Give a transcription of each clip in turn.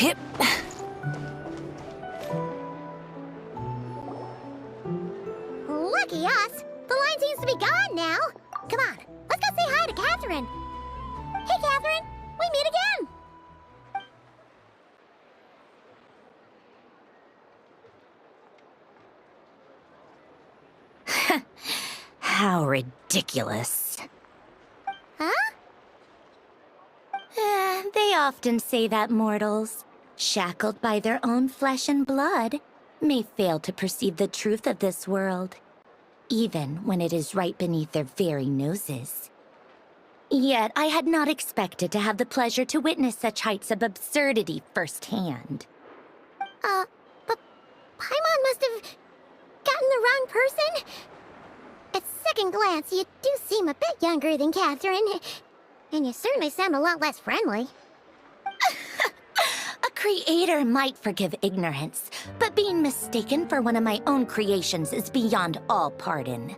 Hip. Lucky us. The line seems to be gone now. Come on, let's go say hi to Catherine. Hey, Catherine. We meet again. How ridiculous. Huh? They often say that mortals, shackled by their own flesh and blood, may fail to perceive the truth of this world, even when it is right beneath their very noses. Yet I had not expected to have the pleasure to witness such heights of absurdity firsthand. But Paimon must have gotten the wrong person? At second glance, you do seem a bit younger than Catherine, and you certainly sound a lot less friendly. A creator might forgive ignorance, but being mistaken for one of my own creations is beyond all pardon.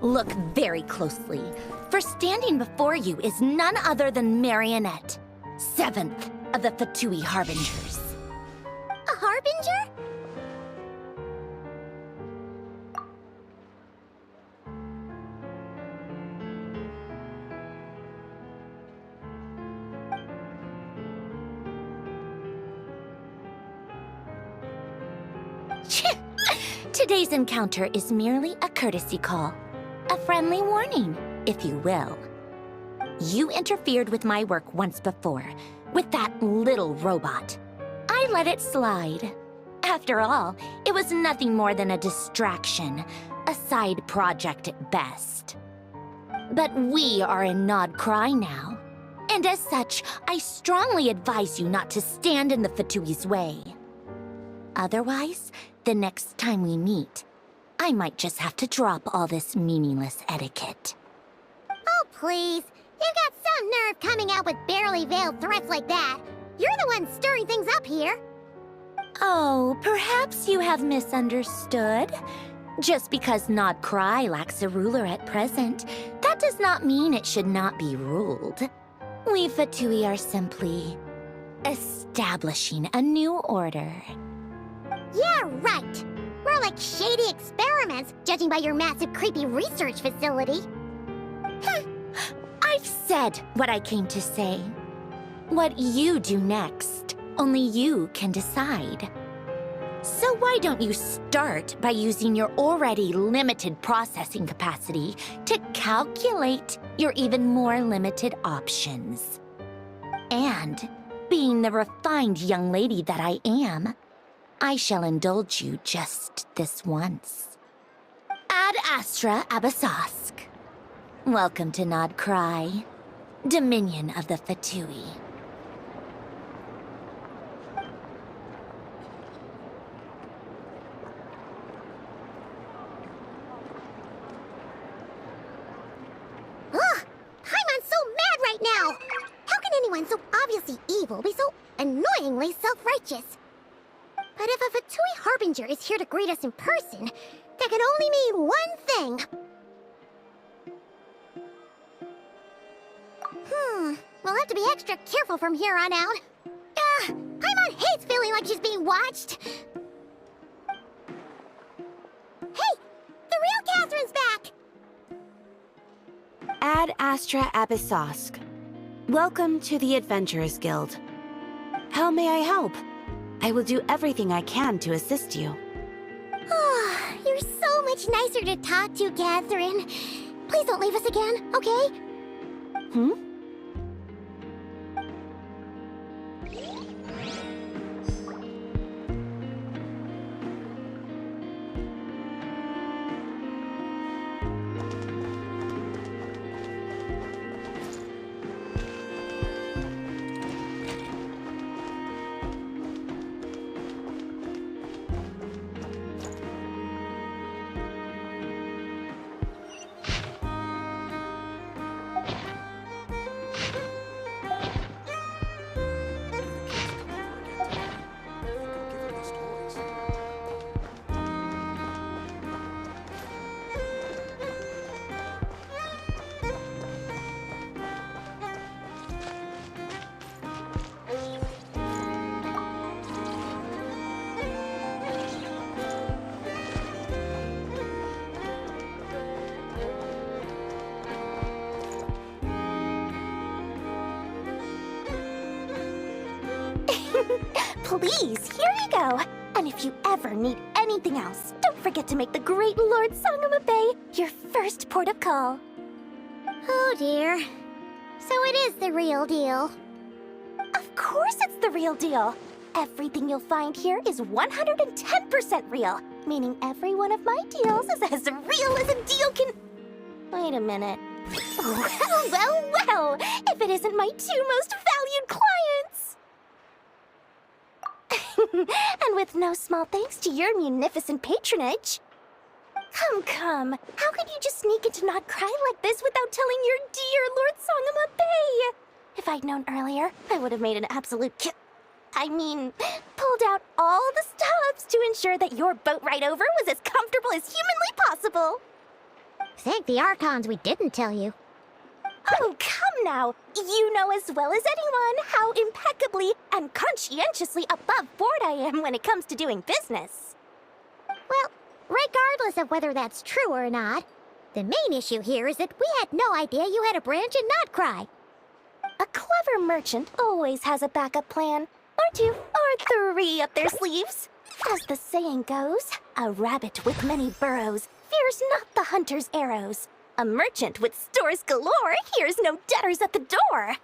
Look very closely, for standing before you is none other than Marionette, 7th of the Fatui Harbingers. A harbinger? Today's encounter is merely a courtesy call. A friendly warning, if you will. You interfered with my work once before, with that little robot. I let it slide. After all, it was nothing more than a distraction, a side project at best. But we are in Nod Cry now, and as such, I strongly advise you not to stand in the Fatui's way. Otherwise, the next time we meet, I might just have to drop all this meaningless etiquette. Oh, please. You've got some nerve coming out with barely veiled threats like that. You're the one stirring things up here. Oh, perhaps you have misunderstood. Just because Nod Cry lacks a ruler at present, that does not mean it should not be ruled. We Fatui are simply establishing a new order. Yeah, right. More like shady experiments, judging by your massive, creepy research facility. I've said what I came to say. What you do next, only you can decide. So why don't you start by using your already limited processing capacity to calculate your even more limited options? And, being the refined young lady that I am, I shall indulge you just this once. Ad Astra Abyssosque. Welcome to Nod Cry, Dominion of the Fatui. Ugh! Paimon's so mad right now! How can anyone so obviously evil be so annoyingly self-righteous? But if a Fatui Harbinger is here to greet us in person, that can only mean one thing. We'll have to be extra careful from here on out. Paimon hates feeling like she's being watched. Hey! The real Catherine's back! Ad Astra Abyssosque. Welcome to the Adventurers Guild. How may I help? I will do everything I can to assist you. You're so much nicer to talk to, Catherine. Please don't leave us again, okay? please, here you go. And if you ever need anything else, don't forget to make the great Lord Sangama Bay your first port of call. Oh dear. So it is the real deal. Of course it's the real deal. Everything you'll find here is 110% real, meaning every one of my deals is as real as a deal can... Wait a minute. Well, if it isn't my two most valued clients. And with no small thanks to your munificent patronage. Come, how could you just sneak into Not Cry like this without telling your dear Lord Sangama Bay? If I'd known earlier, I would have made an absolute pulled out all the stops to ensure that your boat ride over was as comfortable as humanly possible. Thank the Archons we didn't tell you. Oh, come now. You know as well as anyone how impeccably and conscientiously above board I am when it comes to doing business. Well, regardless of whether that's true or not, the main issue here is that we had no idea you had a branch in Not Cry. A clever merchant always has a backup plan, or two, or three up their sleeves. As the saying goes, a rabbit with many burrows fears not the hunter's arrows. A merchant with stores galore hears no debtors at the door.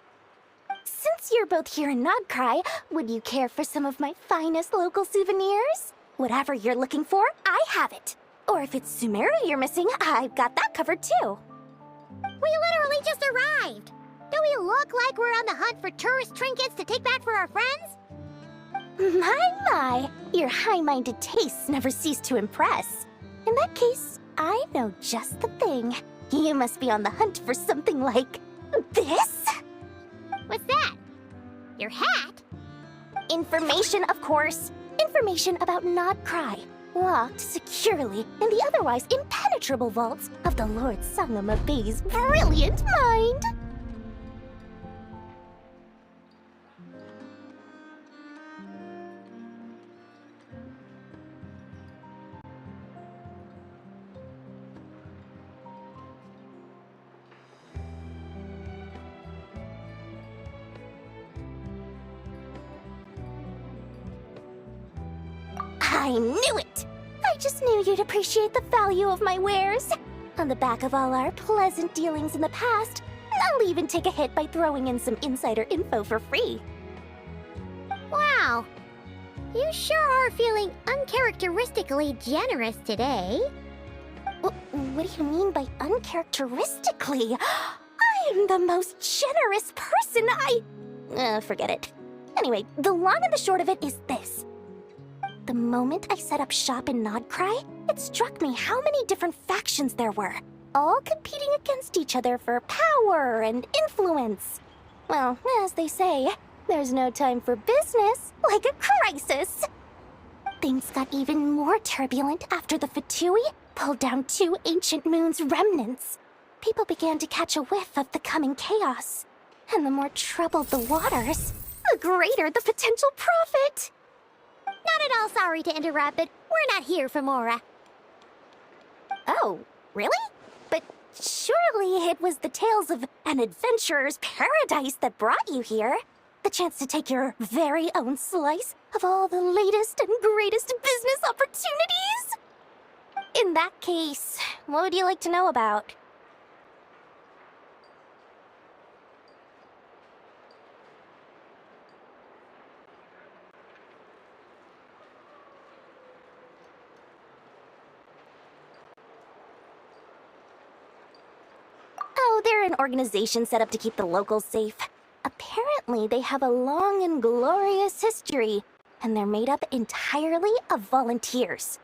Since you're both here in Not Cry, would you care for some of my finest local souvenirs? Whatever you're looking for, I have it. Or if it's Sumeru you're missing, I've got that covered too. We literally just arrived. Do we look like we're on the hunt for tourist trinkets to take back for our friends? My, your high-minded tastes never cease to impress. In that case, I know just the thing. You must be on the hunt for something like this? What's that? Your hat? Information, of course. Information about Not Cry, locked securely in the otherwise impenetrable vaults of the Lord Sangama Bay's brilliant mind. I knew it! I just knew you'd appreciate the value of my wares. On the back of all our pleasant dealings in the past, I'll even take a hit by throwing in some insider info for free. Wow. You sure are feeling uncharacteristically generous today. What do you mean by uncharacteristically? I'm the most generous person forget it. Anyway, the long and the short of it is this. The moment I set up shop in Not Cry, it struck me how many different factions there were, all competing against each other for power and influence. Well, as they say, there's no time for business like a crisis. Things got even more turbulent after the Fatui pulled down two ancient moon's remnants. People began to catch a whiff of the coming chaos. And the more troubled the waters, the greater the potential profit. Not at all sorry to interrupt, but we're not here for Mora. Oh, really? But surely it was the tales of an adventurer's paradise that brought you here. The chance to take your very own slice of all the latest and greatest business opportunities? In that case, what would you like to know about? Oh, they're an organization set up to keep the locals safe. Apparently, they have a long and glorious history, and they're made up entirely of volunteers.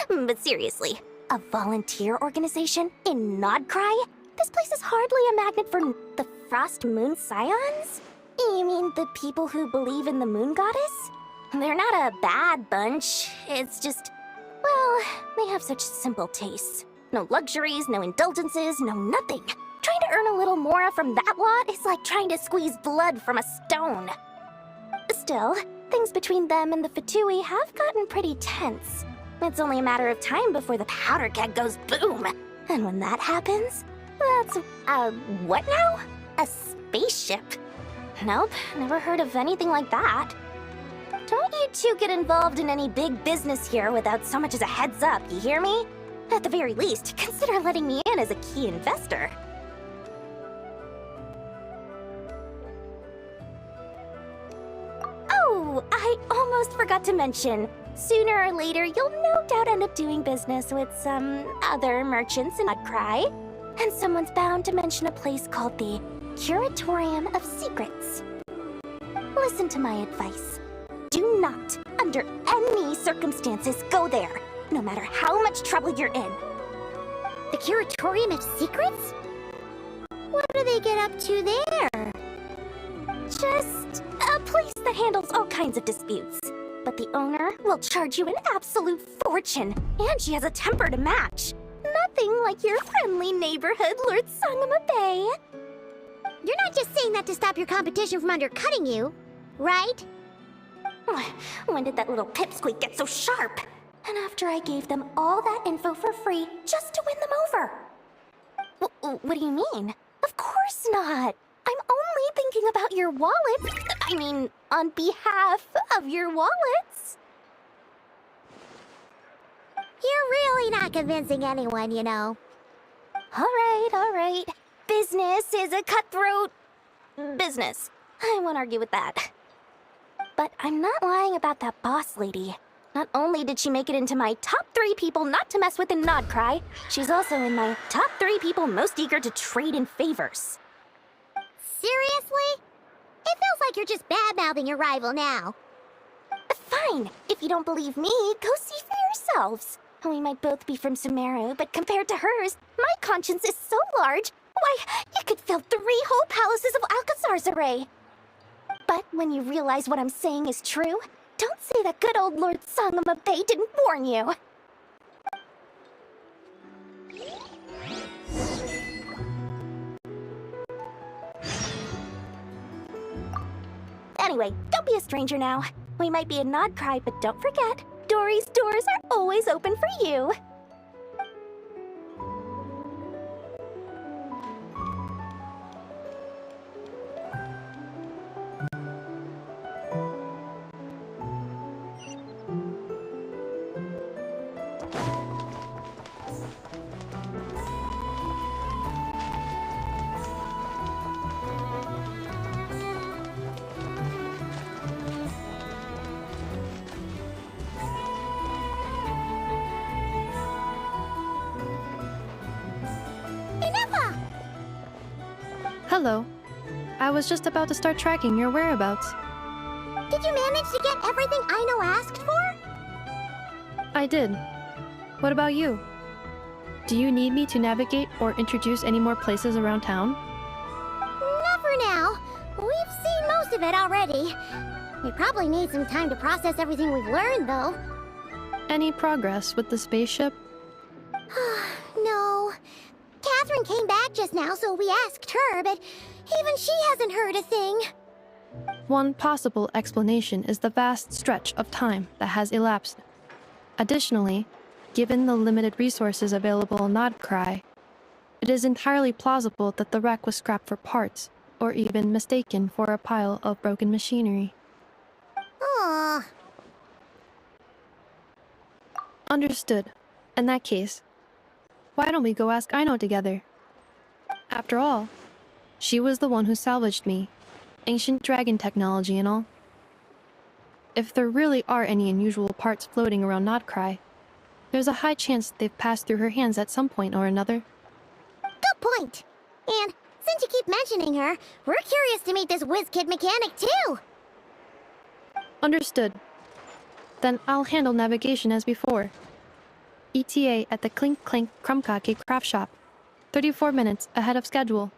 But seriously, a volunteer organization in Not Cry? This place is hardly a magnet for the Frost Moon Scions? You mean the people who believe in the Moon Goddess? They're not a bad bunch, it's just, well, they have such simple tastes. No luxuries, no indulgences, no nothing. Trying to earn a little more from that lot is like trying to squeeze blood from a stone. Still, things between them and the Fatui have gotten pretty tense. It's only a matter of time before the powder keg goes boom. And when that happens, that's, what now? A spaceship? Nope, never heard of anything like that. Don't you two get involved in any big business here without so much as a heads up, you hear me? At the very least, consider letting me in as a key investor. Oh, I almost forgot to mention. Sooner or later, you'll no doubt end up doing business with some other merchants in Cry. And someone's bound to mention a place called the Curatorium of Secrets. Listen to my advice. Do not, under any circumstances, go there, no matter how much trouble you're in. The Curatorium of Secrets? What do they get up to there? Just a place that handles all kinds of disputes. But the owner will charge you an absolute fortune, and she has a temper to match. Nothing like your friendly neighborhood Lord Sangama Bay. You're not just saying that to stop your competition from undercutting you, right? When did that little pipsqueak get so sharp? And after I gave them all that info for free just to win them over. What do you mean? Of course not. I'm only thinking about your wallet. I mean, on behalf of your wallets. You're really not convincing anyone, you know. All right. Business is a cutthroat business. I won't argue with that. But I'm not lying about that boss lady. Not only did she make it into my top 3 people not to mess with in Nodcry, she's also in my top 3 people most eager to trade in favors. Seriously? It feels like you're just bad-mouthing your rival now. Fine. If you don't believe me, go see for yourselves. We might both be from Sumeru, but compared to hers, my conscience is so large, why, you could fill 3 whole palaces of Alcazar's array. But when you realize what I'm saying is true, don't say that good old Lord Sangama Bay didn't warn you. Anyway, don't be a stranger now. We might be a Nodcry, but don't forget, Dory's doors are always open for you. Hello. I was just about to start tracking your whereabouts. Did you manage to get everything Aino asked for? I did. What about you? Do you need me to navigate or introduce any more places around town? Not for now. We've seen most of it already. We probably need some time to process everything we've learned, though. Any progress with the spaceship? No. Catherine came back just now, so we asked her, but even she hasn't heard a thing. One possible explanation is the vast stretch of time that has elapsed. Additionally, given the limited resources available in Nodcry, it is entirely plausible that the wreck was scrapped for parts, or even mistaken for a pile of broken machinery. Aww. Understood. In that case, why don't we go ask Aino together? After all, she was the one who salvaged me, ancient dragon technology and all. If there really are any unusual parts floating around Nodcry, there's a high chance they've passed through her hands at some point or another. Good point. And since you keep mentioning her, we're curious to meet this whiz-kid mechanic too. Understood. Then I'll handle navigation as before. ETA at the Clink Clink Krumkake craft shop. 34 minutes ahead of schedule.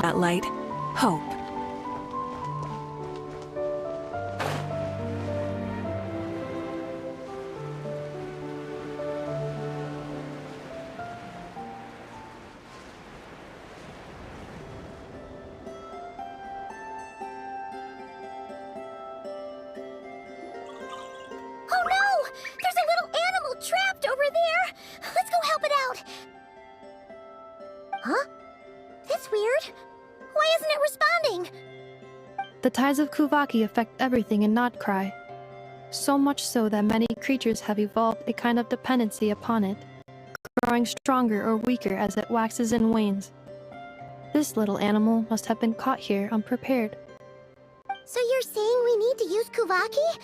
that light. Hope. Oh no! There's a little animal trapped over there! Let's go help it out! Huh? That's weird. Why isn't it responding? The tides of Kuvaki affect everything in Not Cry. So much so that many creatures have evolved a kind of dependency upon it, growing stronger or weaker as it waxes and wanes. This little animal must have been caught here unprepared. So you're saying we need to use Kuvaki?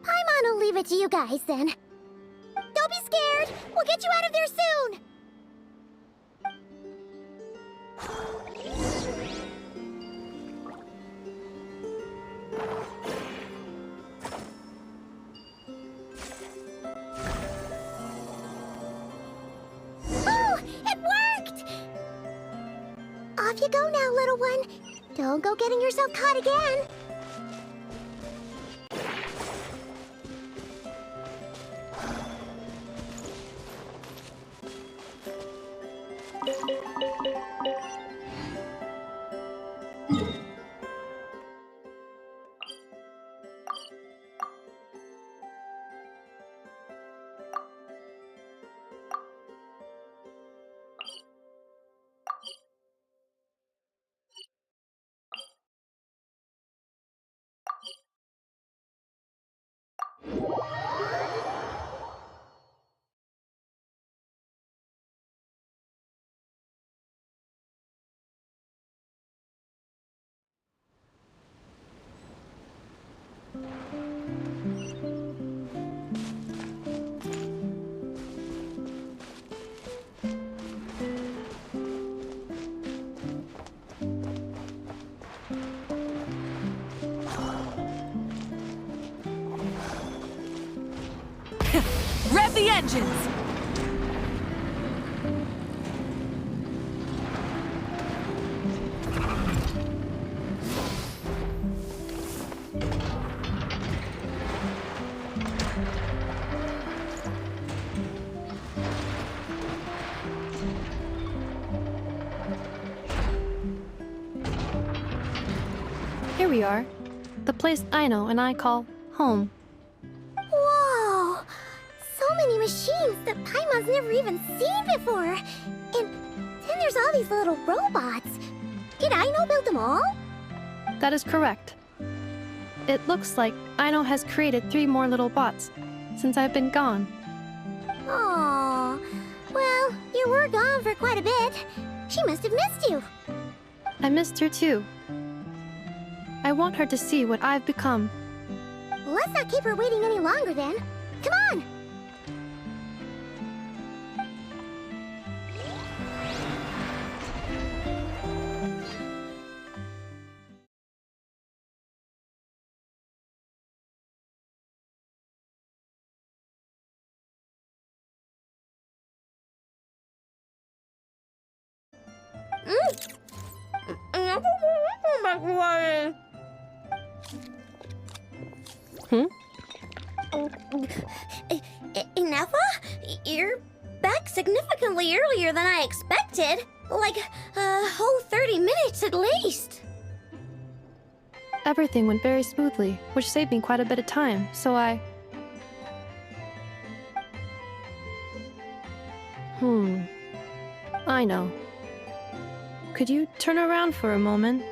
Paimon will leave it to you guys then. Don't be scared! We'll get you out of there soon! Oh! It worked! Off you go now, little one. Don't go getting yourself caught again. Rev the engines! Here we are, the place Aino and I call home. Whoa! So many machines that Paimon's never even seen before! And then there's all these little robots. Did Aino build them all? That is correct. It looks like Aino has created 3 more little bots since I've been gone. Aww. Well, you were gone for quite a bit. She must have missed you. I missed her too. I want her to see what I've become. Let's not keep her waiting any longer then. Come on! Ineffa? You're back significantly earlier than I expected. Like a whole 30 minutes at least. Everything went very smoothly, which saved me quite a bit of time, so I know. Could you turn around for a moment?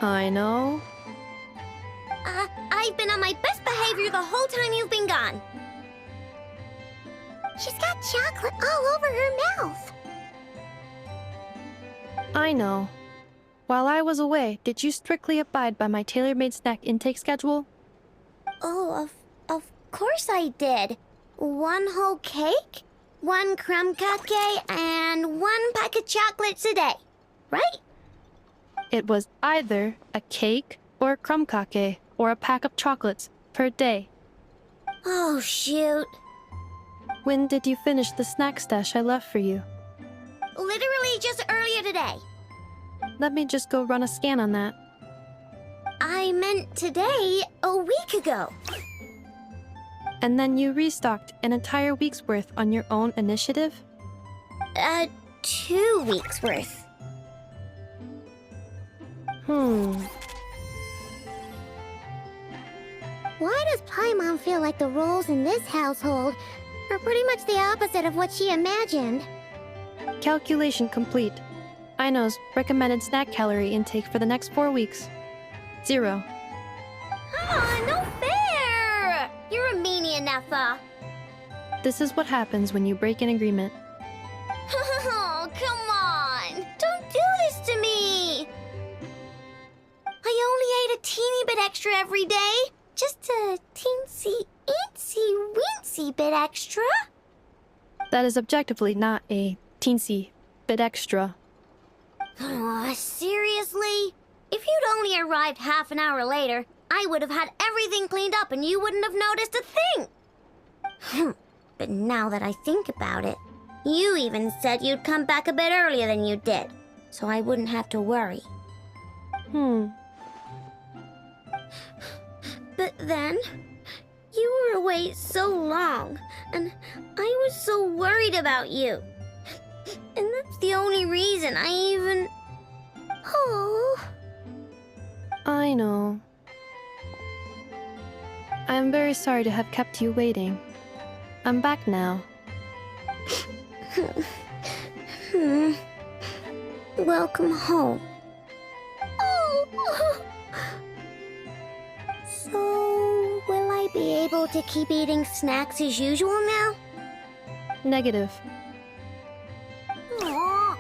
I know. I've been on my best behavior the whole time you've been gone. She's got chocolate all over her mouth. I know. While I was away, did you strictly abide by my tailor-made snack intake schedule? Oh, of course I did. 1 whole cake, 1 crumb cupcake, and 1 pack of chocolates a day, right? It was either a cake or a crumb cake or a pack of chocolates per day. Oh, shoot. When did you finish the snack stash I left for you? literally just earlier today. Let me just go run a scan on that. I meant today, a week ago. And then you restocked an entire week's worth on your own initiative? 2 weeks worth. Why does Paimon feel like the roles in this household are pretty much the opposite of what she imagined? Calculation complete. Aino's recommended snack calorie intake for the next 4 weeks. 0. No fair! You're a meanie, Nefa. This is what happens when you break an agreement. Oh, come on! Don't do this to me! I only ate a teeny bit extra every day. Just a teensy bit extra. That is objectively not a teensy bit extra. Oh, seriously? If you'd only arrived half an hour later, I would have had everything cleaned up and you wouldn't have noticed a thing. But now that I think about it, you even said you'd come back a bit earlier than you did, so I wouldn't have to worry. But then, you were away so long, and I was so worried about you. And that's the only reason I even... Oh... I know. I'm very sorry to have kept you waiting. I'm back now. Welcome home. Oh. So, will I be able to keep eating snacks as usual now? Negative. Aww.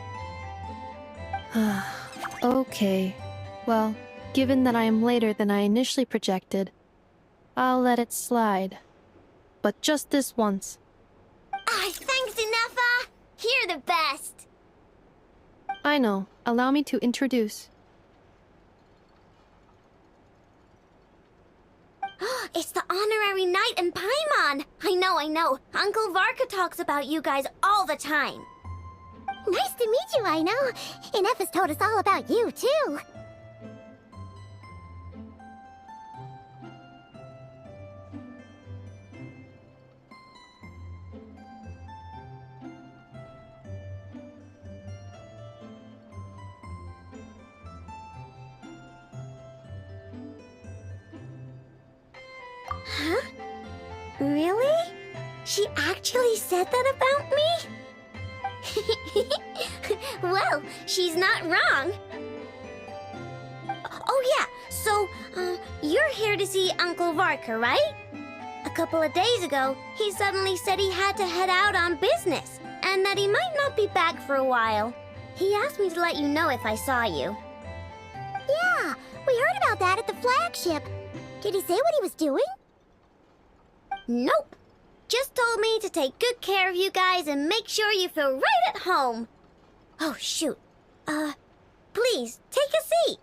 Okay. Well, given that I am later than I initially projected, I'll let it slide. But just this once. Thanks, Nefa! You're the best! I know. Allow me to introduce. It's the honorary knight and Paimon! I know. Uncle Varka talks about you guys all the time. Nice to meet you, I know. And Nefa's told us all about you, too. Huh? Really? She actually said that about me? Well, she's not wrong. Oh yeah, so, you're here to see Uncle Varka, right? A couple of days ago, he suddenly said he had to head out on business, and that he might not be back for a while. He asked me to let you know if I saw you. Yeah, we heard about that at the flagship. Did he say what he was doing? Nope. Just told me to take good care of you guys and make sure you feel right at home. Oh, shoot. Please, take a seat.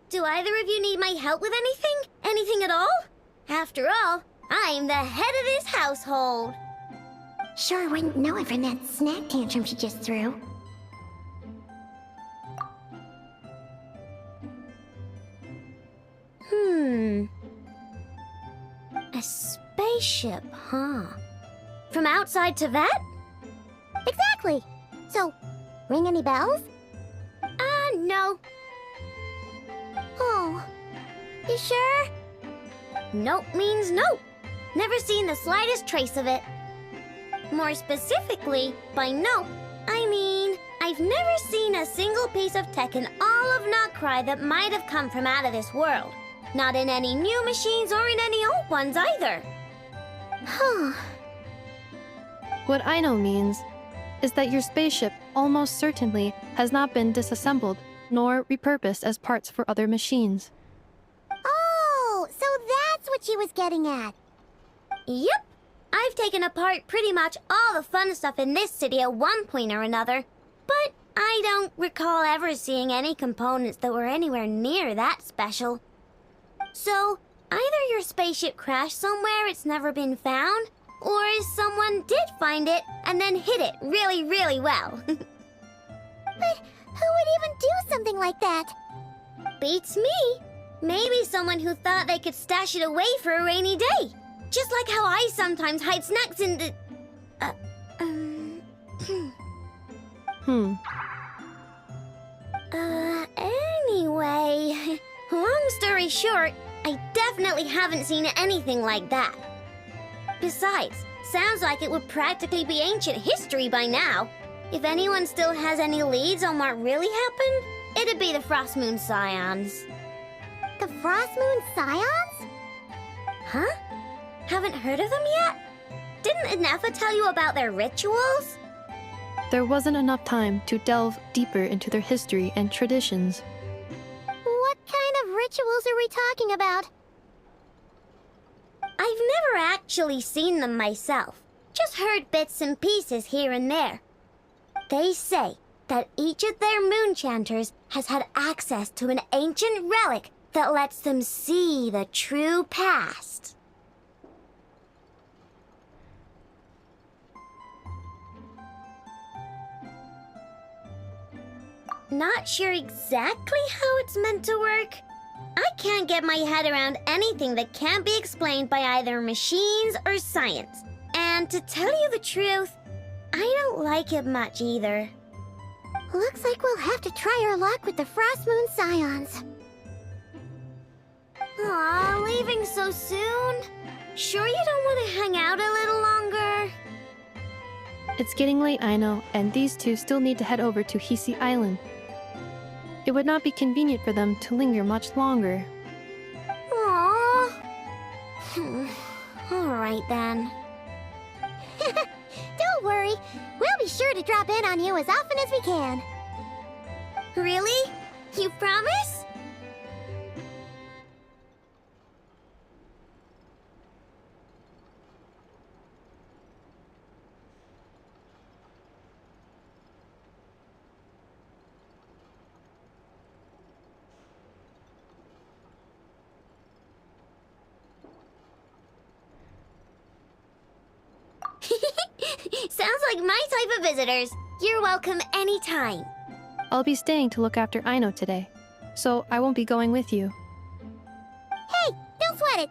Do either of you need my help with anything? Anything at all? After all, I'm the head of this household. Sure wouldn't know it from that snack tantrum she just threw. A spaceship, huh? From outside to that? Exactly. So, ring any bells? No. Oh, you sure? Nope means nope. Never seen the slightest trace of it. More specifically, by nope, I mean, I've never seen a single piece of tech in all of Notcry that might have come from out of this world. Not in any new machines or in any old ones either. Huh. What I know means is that your spaceship almost certainly has not been disassembled nor repurposed as parts for other machines. Oh, so that's what she was getting at. Yep. I've taken apart pretty much all the fun stuff in this city at one point or another, but I don't recall ever seeing any components that were anywhere near that special. So, Either your spaceship crashed somewhere it's never been found, or someone did find it and then hid it really, really well. But who would even do something like that? Beats me. Maybe someone who thought they could stash it away for a rainy day. Just like how I sometimes hide snacks in the... Anyway, long story short, I definitely haven't seen anything like that. Besides, sounds like it would practically be ancient history by now. If anyone still has any leads on what really happened, it'd be the Frost Moon Scions. The Frost Moon Scions? Huh? Haven't heard of them yet? Didn't Inefa tell you about their rituals? There wasn't enough time to delve deeper into their history and traditions. What kind of rituals are we talking about? I've never actually seen them myself. Just heard bits and pieces here and there. They say that each of their moon chanters has had access to an ancient relic that lets them see the true past. Not sure exactly how it's meant to work. I can't get my head around anything that can't be explained by either machines or science. And to tell you the truth, I don't like it much either. Looks like we'll have to try our luck with the Frost Moon Scions. Aw, leaving so soon? Sure you don't want to hang out a little longer? It's getting late, I know, and these two still need to head over to Hisi Island. It would not be convenient for them to linger much longer. Aww. Alright then. Don't worry. We'll be sure to drop in on you as often as we can. Really? You promise? Sounds like my type of visitors. You're welcome anytime. I'll be staying to look after Aino today, so I won't be going with you. Hey, don't sweat it.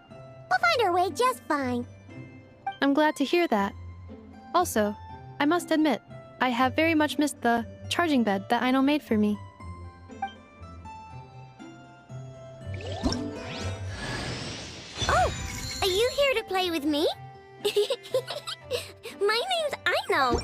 We'll find our way just fine. I'm glad to hear that. Also, I must admit, I have very much missed the charging bed that Aino made for me. Oh, are you here to play with me? My name's Aino.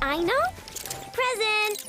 Aino? Present!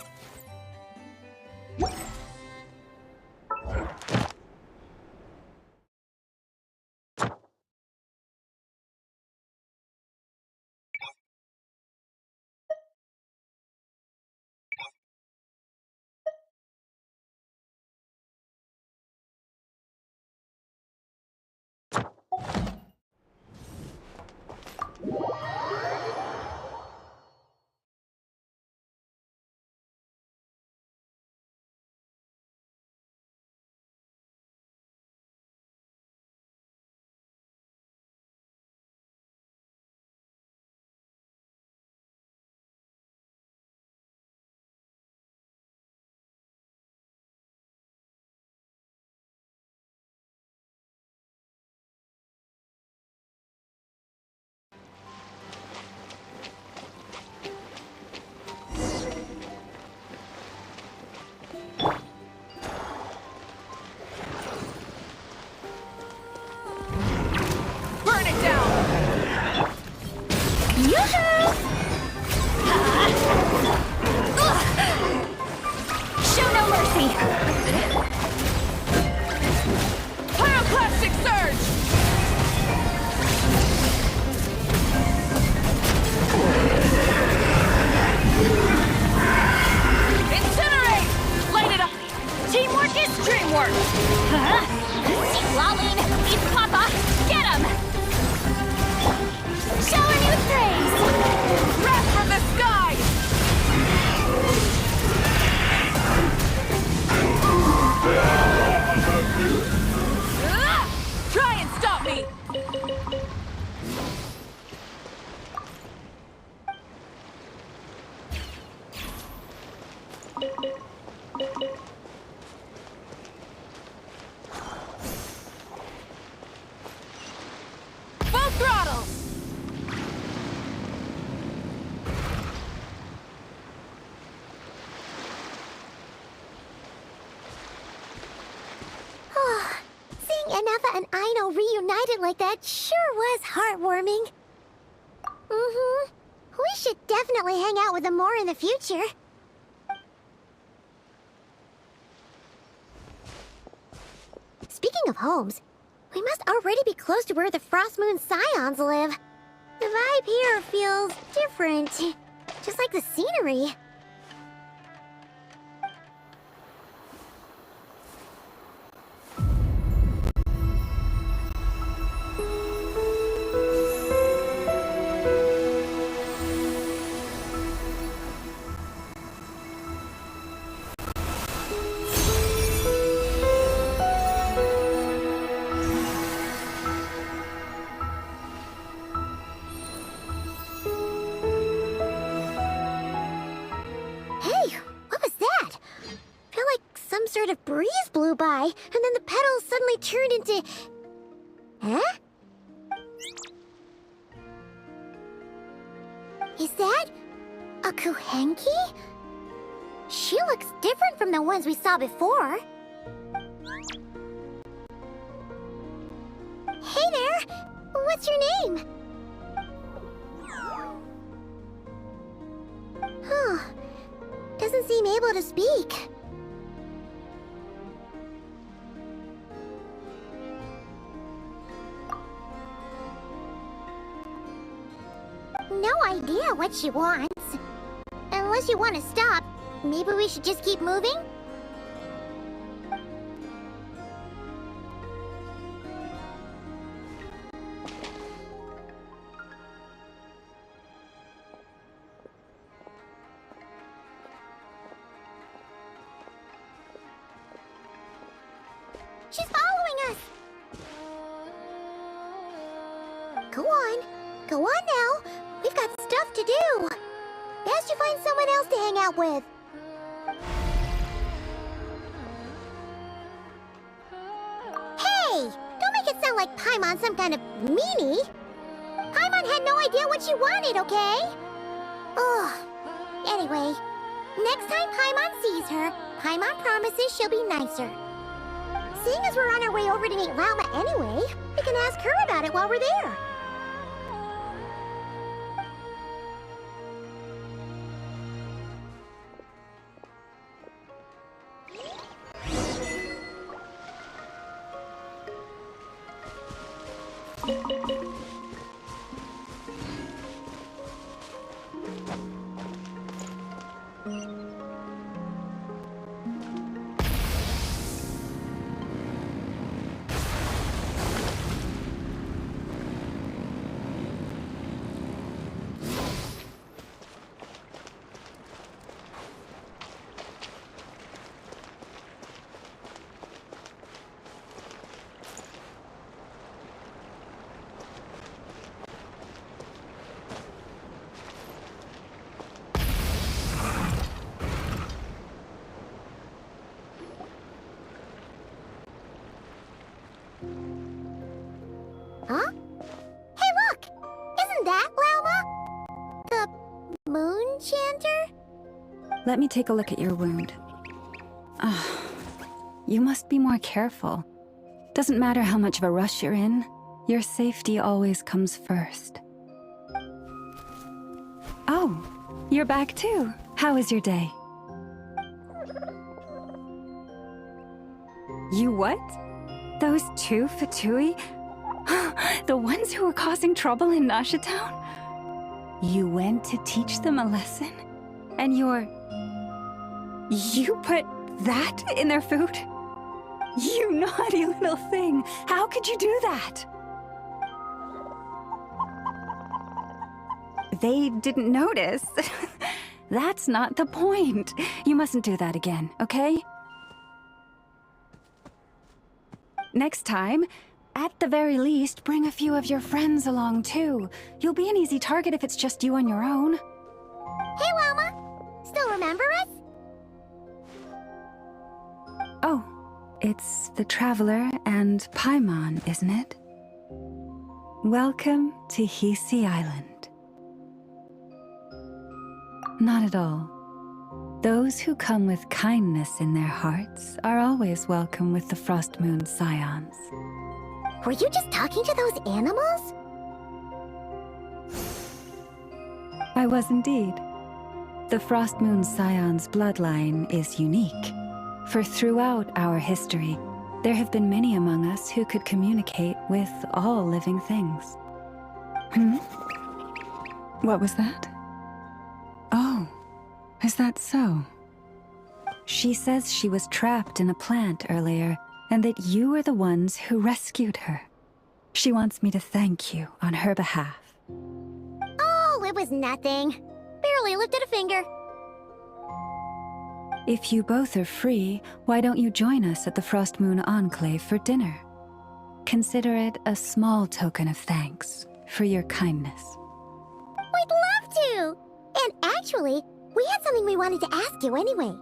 work! Huh? Lalun, East Papa, get him! Shower me with praise! Breath from the sky! Try and stop me! Full throttle! Seeing Anafa and Aino reunited like that sure was heartwarming. We should definitely hang out with them more in the future. Speaking of homes, we must already be close to where the Frost Moon Scions live. The vibe here feels different, just like the scenery. Hey, what was that? I felt like some sort of breeze blew by, and then the petals suddenly turned into... Huh? Is that a Kuhenki? She looks different from the ones we saw before. Hey there! What's your name? Huh. Doesn't seem able to speak. No idea what she wants. Unless you want to stop, maybe we should just keep moving? She's following us! Go on. Go on now. We've got stuff to do. Best you find someone else to hang out with. Hey! Don't make it sound like Paimon's some kind of meanie. Paimon had no idea what she wanted, okay? Ugh. Anyway, next time Paimon sees her, Paimon promises she'll be nicer. Seeing as we're on our way over to meet Lauma anyway, we can ask her about it while we're there. Huh? Hey, look! Isn't that Lauma? The Moon Chanter? Let me take a look at your wound. You must be more careful. Doesn't matter how much of a rush you're in, your safety always comes first. Oh, you're back too. How was your day? You what? Those two Fatui? The ones who were causing trouble in Nasha Town? You went to teach them a lesson? And you put that in their food? You naughty little thing! How could you do that? They didn't notice. That's not the point. You mustn't do that again, okay? Next time, at the very least, bring a few of your friends along too. You'll be an easy target if it's just you on your own. Hey, Wilma! Still remember us? Oh, it's the Traveler and Paimon, isn't it? Welcome to Hisi Island. Not at all. Those who come with kindness in their hearts are always welcome with the Frost Moon Scions. Were you just talking to those animals? I was indeed. The Frost Moon Scions bloodline is unique, for throughout our history, there have been many among us who could communicate with all living things. What was that? Oh, is that so? She says she was trapped in a plant earlier, and that you were the ones who rescued her. She wants me to thank you on her behalf. Oh, it was nothing. Barely lifted a finger. If you both are free, why don't you join us at the Frost Moon Enclave for dinner? Consider it a small token of thanks for your kindness. We'd love to! And actually, we had something we wanted to ask you anyway.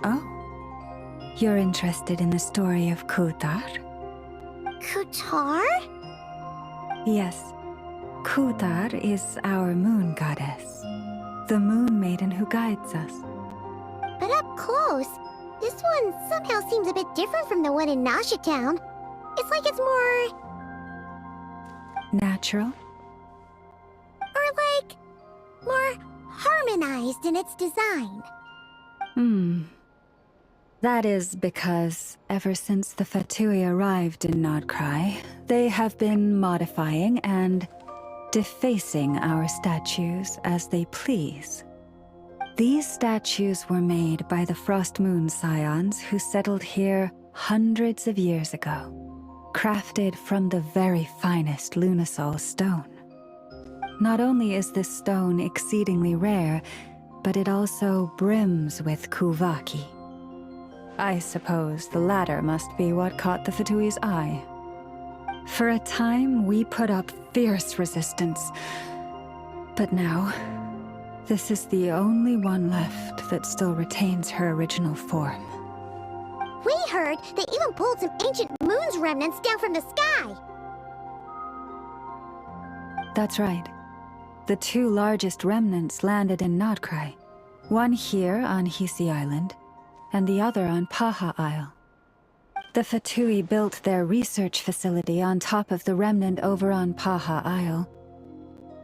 Oh? You're interested in the story of Kutar? Kutar? Yes. Kutar is our moon goddess, the moon maiden who guides us. But up close, this one somehow seems a bit different from the one in Nasha Town. It's like it's more... Natural? Or like... more harmonized in its design. That is because ever since the Fatui arrived in Nodcry, they have been modifying and defacing our statues as they please. These statues were made by the Frost Moon Scions who settled here hundreds of years ago, crafted from the very finest Lunasol stone. Not only is this stone exceedingly rare, but it also brims with Kuvaki. I suppose the latter must be what caught the Fatui's eye. For a time, we put up fierce resistance. But now, this is the only one left that still retains her original form. We heard they even pulled some ancient moon's remnants down from the sky. That's right. The two largest remnants landed in Nodcry. One here on Hisi Island, and the other on Paha Isle. The Fatui built their research facility on top of the remnant over on Paha Isle,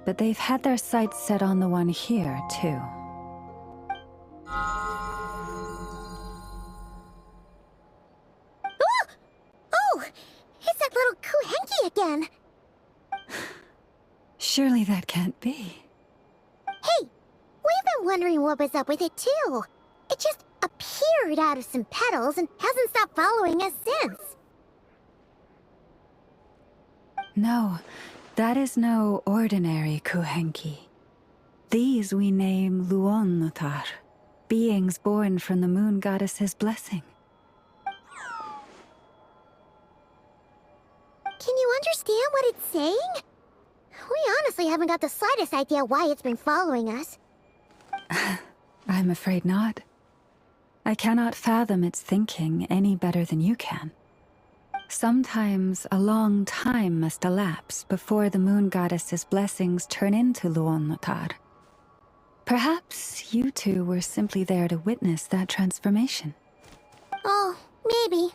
but they've had their sights set on the one here, too. Oh! It's that little Kuhenki again! Surely that can't be. Hey! We've been wondering what was up with it, too. It just appeared out of some petals and hasn't stopped following us since. No, that is no ordinary Kuhenki. These we name Luonnotar, beings born from the moon goddess's blessing. Can you understand what it's saying? We honestly haven't got the slightest idea why it's been following us. I'm afraid not. I cannot fathom its thinking any better than you can. Sometimes a long time must elapse before the moon goddess's blessings turn into Luonnotar. Perhaps you two were simply there to witness that transformation. Oh, maybe.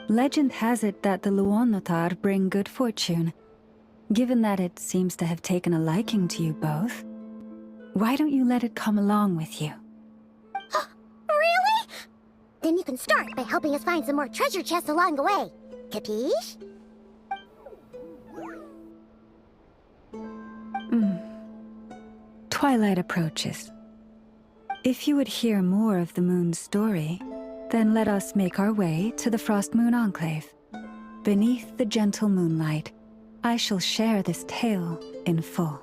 Legend has it that the Luonnotar bring good fortune. Given that it seems to have taken a liking to you both, why don't you let it come along with you? Really? Then you can start by helping us find some more treasure chests along the way. Capiche? twilight approaches. If you would hear more of the moon's story, then let us make our way to the Frost Moon Enclave. Beneath the gentle moonlight, I shall share this tale in full.